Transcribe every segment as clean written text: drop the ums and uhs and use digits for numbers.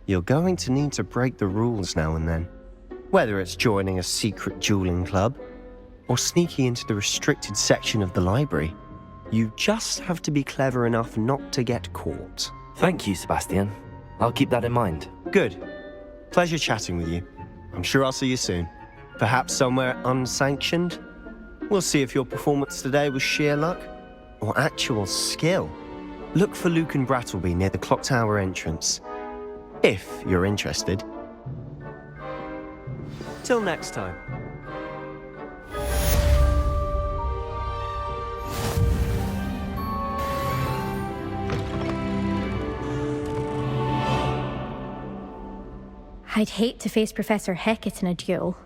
You're going to need to break the rules now and then. Whether it's joining a secret dueling club or sneaking into the restricted section of the library, you just have to be clever enough not to get caught. Thank you, Sebastian. I'll keep that in mind. Good. Pleasure chatting with you. I'm sure I'll see you soon. Perhaps somewhere unsanctioned? We'll see if your performance today was sheer luck or actual skill. Look for Luke and Brattleby near the clock tower entrance, if you're interested. Till next time. I'd hate to face Professor Hecat in a duel.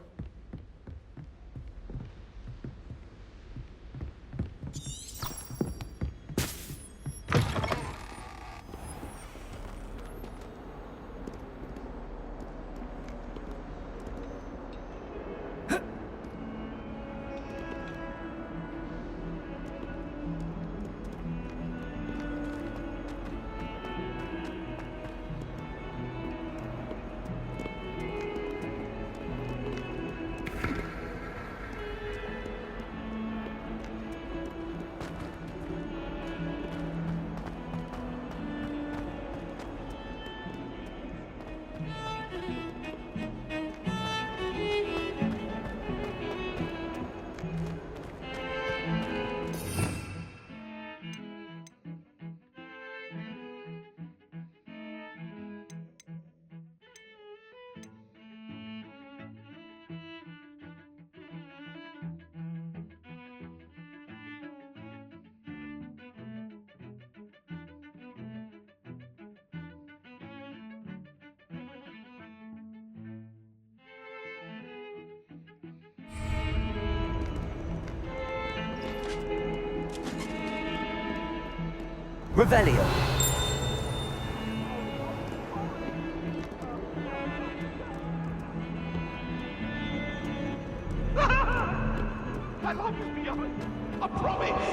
Revelio. I love you beyond a promise.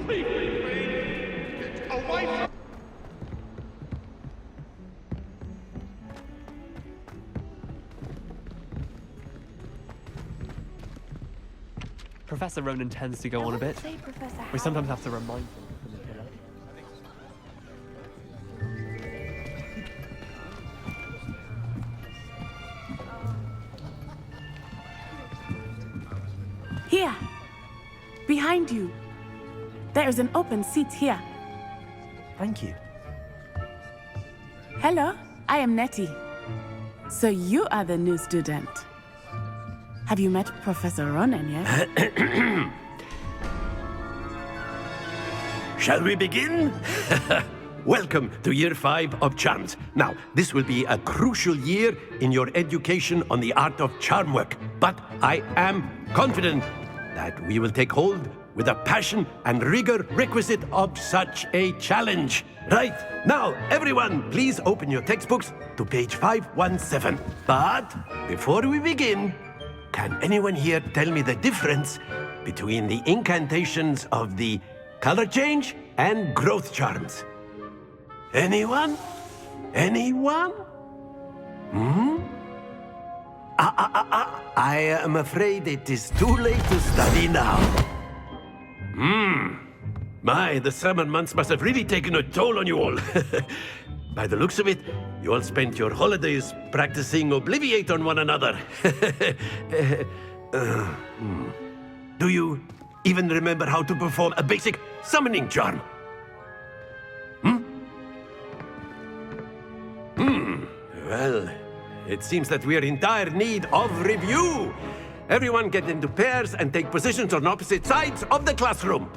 Leave me, please. Get away from... Professor Ronan tends to go on a bit. We sometimes have to remind him. Here! Behind you! There is an open seat here. Thank you. Hello, I am Nettie. So you are the new student. Have you met Professor Ronan yet? Shall we begin? Welcome to Year 5 of Charms. Now, this will be a crucial year in your education on the art of charm work, but I am confident that we will take hold with the passion and rigor requisite of such a challenge. Right, now, everyone, please open your textbooks to page 517. But before we begin, can anyone here tell me the difference between the incantations of the color change and growth charms? Anyone? Anyone? I am afraid it is too late to study now. My, the summer months must have really taken a toll on you all. By the looks of it, you all spent your holidays practicing Obliviate on one another. Do you even remember how to perform a basic summoning charm? Well, it seems that we are in dire need of review. Everyone get into pairs and take positions on opposite sides of the classroom.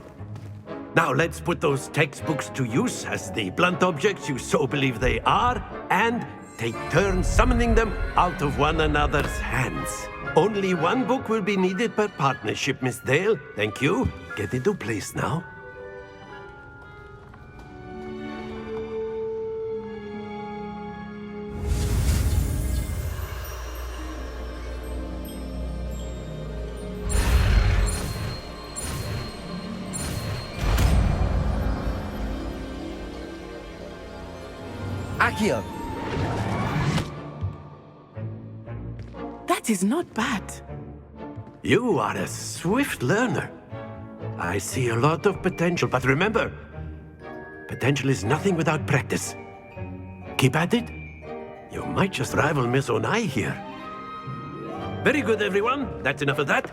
Now let's put those textbooks to use as the blunt objects you so believe they are, and take turns summoning them out of one another's hands. Only one book will be needed per partnership, Miss Dale. Thank you. Get into place now. Accio. That is not bad. You are a swift learner. I see a lot of potential, but remember, potential is nothing without practice. Keep at it. You might just rival Miss Onai here. Very good, everyone. That's enough of that.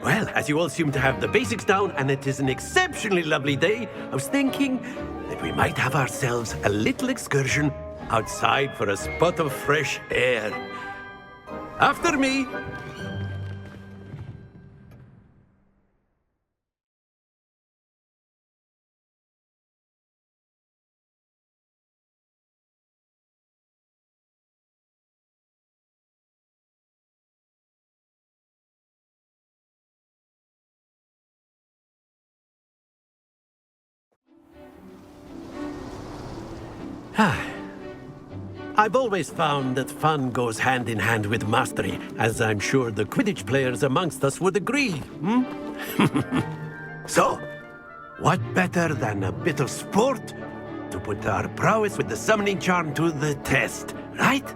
Well, as you all seem to have the basics down, and it is an exceptionally lovely day, I was thinking that we might have ourselves a little excursion outside for a spot of fresh air. After me. I've always found that fun goes hand in hand with mastery, as I'm sure the Quidditch players amongst us would agree, hmm? So, what better than a bit of sport to put our prowess with the summoning charm to the test, right?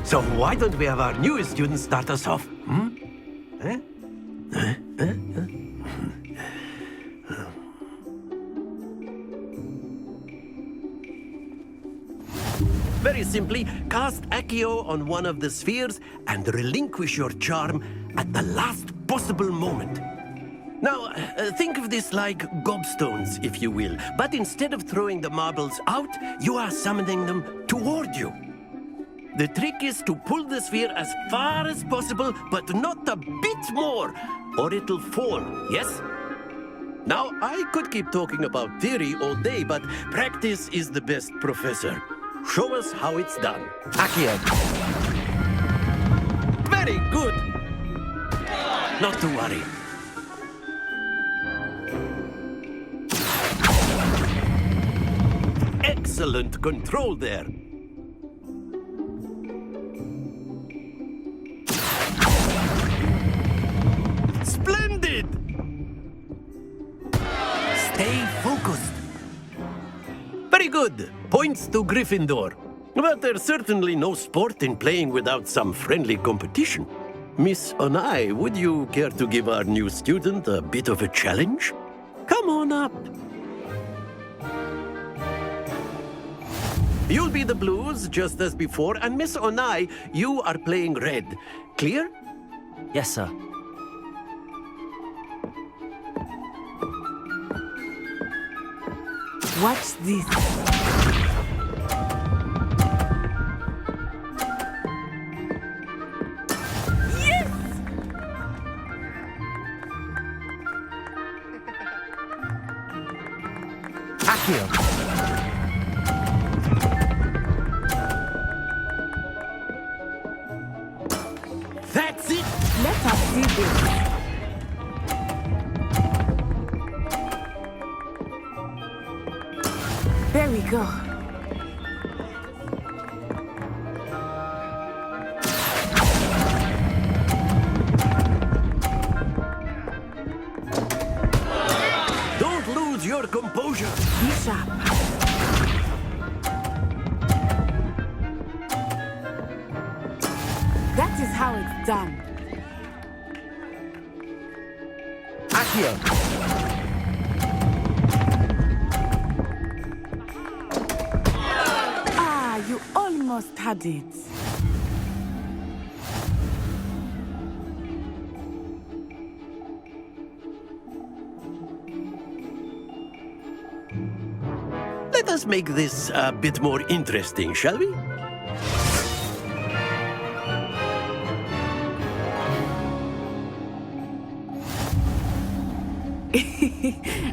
So why don't we have our newest student start us off? Very simply, cast Accio on one of the spheres and relinquish your charm at the last possible moment. Now, think of this like gobstones, if you will. But instead of throwing the marbles out, you are summoning them toward you. The trick is to pull the sphere as far as possible, but not a bit more, or it'll fall, yes? Now, I could keep talking about theory all day, but practice is the best professor. Show us how it's done. Accio. Very good. Not to worry. Excellent control there. Splendid! Stay focused. Very good. Points to Gryffindor. But there's certainly no sport in playing without some friendly competition. Miss Onai, would you care to give our new student a bit of a challenge? Come on up. You'll be the blues, just as before, and Miss Onai, you are playing red. Clear? Yes, sir. Watch this. Yes! Accio. That's it! Let us see this. There we go. Don't lose your composure. Be sharp. That is how it's done. Accio. Ah, you almost had it. Let us make this a bit more interesting, shall we?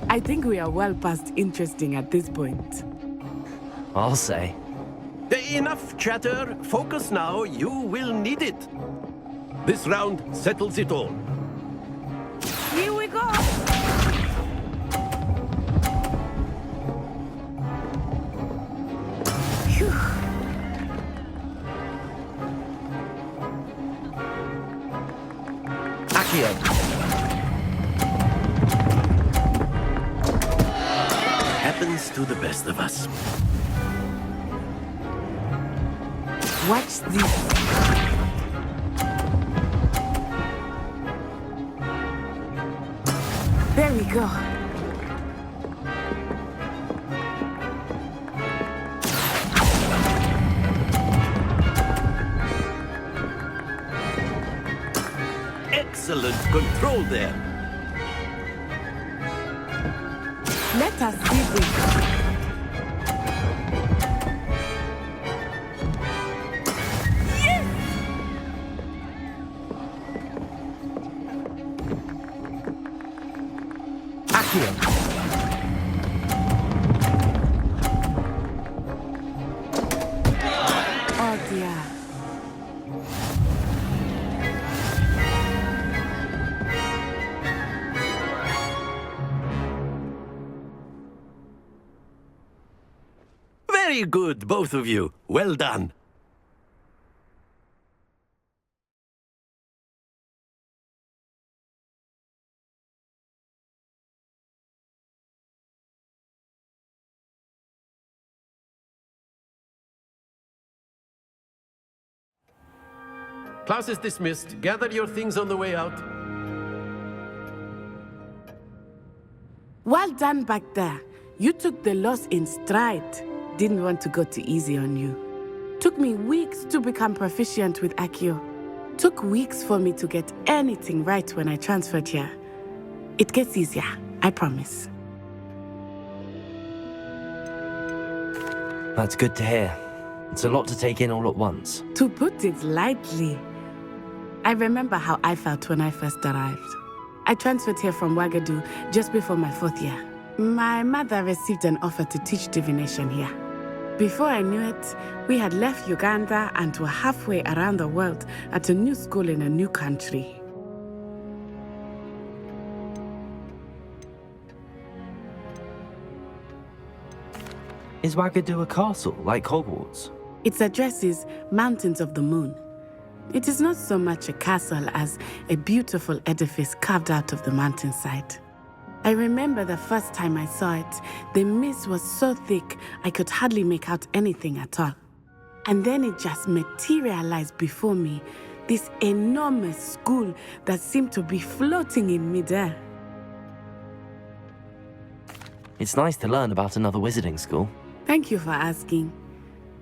I think we are well past interesting at this point. I'll say. Enough chatter. Focus now. You will need it. This round settles it all. Here we go. Phew. Accio. Happens to the best of us. Watch this. There we go. Excellent control there. Let us see this. Accio. Oh dear. Very good, both of you. Well done. Class is dismissed. Gather your things on the way out. Well done back there. You took the loss in stride. Didn't want to go too easy on you. Took me weeks to become proficient with Accio. Took weeks for me to get anything right when I transferred here. It gets easier, I promise. That's good to hear. It's a lot to take in all at once. To put it lightly, I remember how I felt when I first arrived. I transferred here from Ouagadougou just before my 4th year. My mother received an offer to teach divination here. Before I knew it, we had left Uganda and were halfway around the world at a new school in a new country. Is Ouagadougou a castle, like Hogwarts? Its address is Mountains of the Moon. It is not so much a castle as a beautiful edifice carved out of the mountainside. I remember the first time I saw it, the mist was so thick I could hardly make out anything at all. And then it just materialized before me, this enormous school that seemed to be floating in midair. It's nice to learn about another wizarding school. Thank you for asking.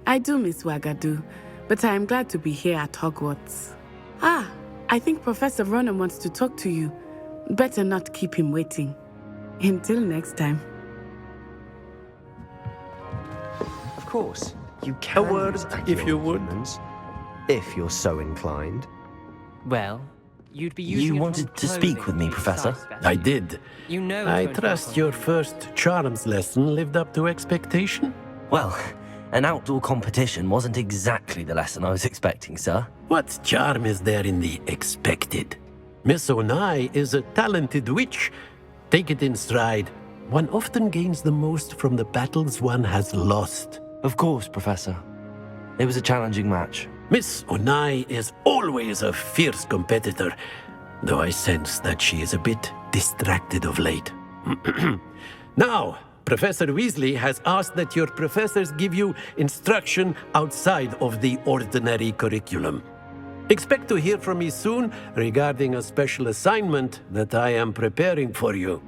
I do miss Ouagadougou, but I am glad to be here at Hogwarts. Ah, I think Professor Ronen wants to talk to you. Better not keep him waiting. Until next time. Of course, you can word, use if you would. humans, if you're so inclined. Well, you'd be using You it wanted on to speak clothing with me, to Professor? size better. I did. You know I it's going to work trust on your you. first charms lesson lived up to expectation. Well, an outdoor competition wasn't exactly the lesson I was expecting, sir. What charm is there in the expected? Miss Onai is a talented witch. Take it in stride. One often gains the most from the battles one has lost. Of course, Professor. It was a challenging match. Miss Onai is always a fierce competitor, though I sense that she is a bit distracted of late. Now, Professor Weasley has asked that your professors give you instruction outside of the ordinary curriculum. Expect to hear from me soon regarding a special assignment that I am preparing for you.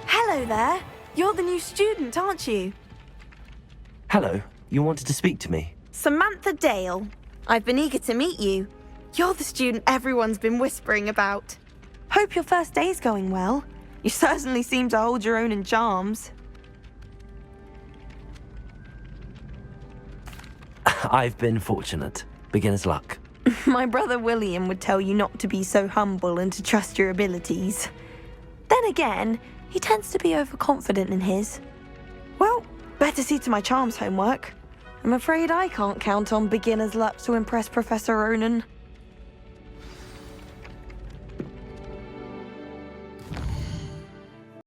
Hello there. You're the new student, aren't you? Hello, you wanted to speak to me? Samantha Dale. I've been eager to meet you. You're the student everyone's been whispering about. Hope your first day's going well. You certainly seem to hold your own in charms. I've been fortunate. Beginner's luck. My brother William would tell you not to be so humble and to trust your abilities. Then again, he tends to be overconfident in his. Well, better see to my charms homework. I'm afraid I can't count on beginner's luck to impress Professor Ronen.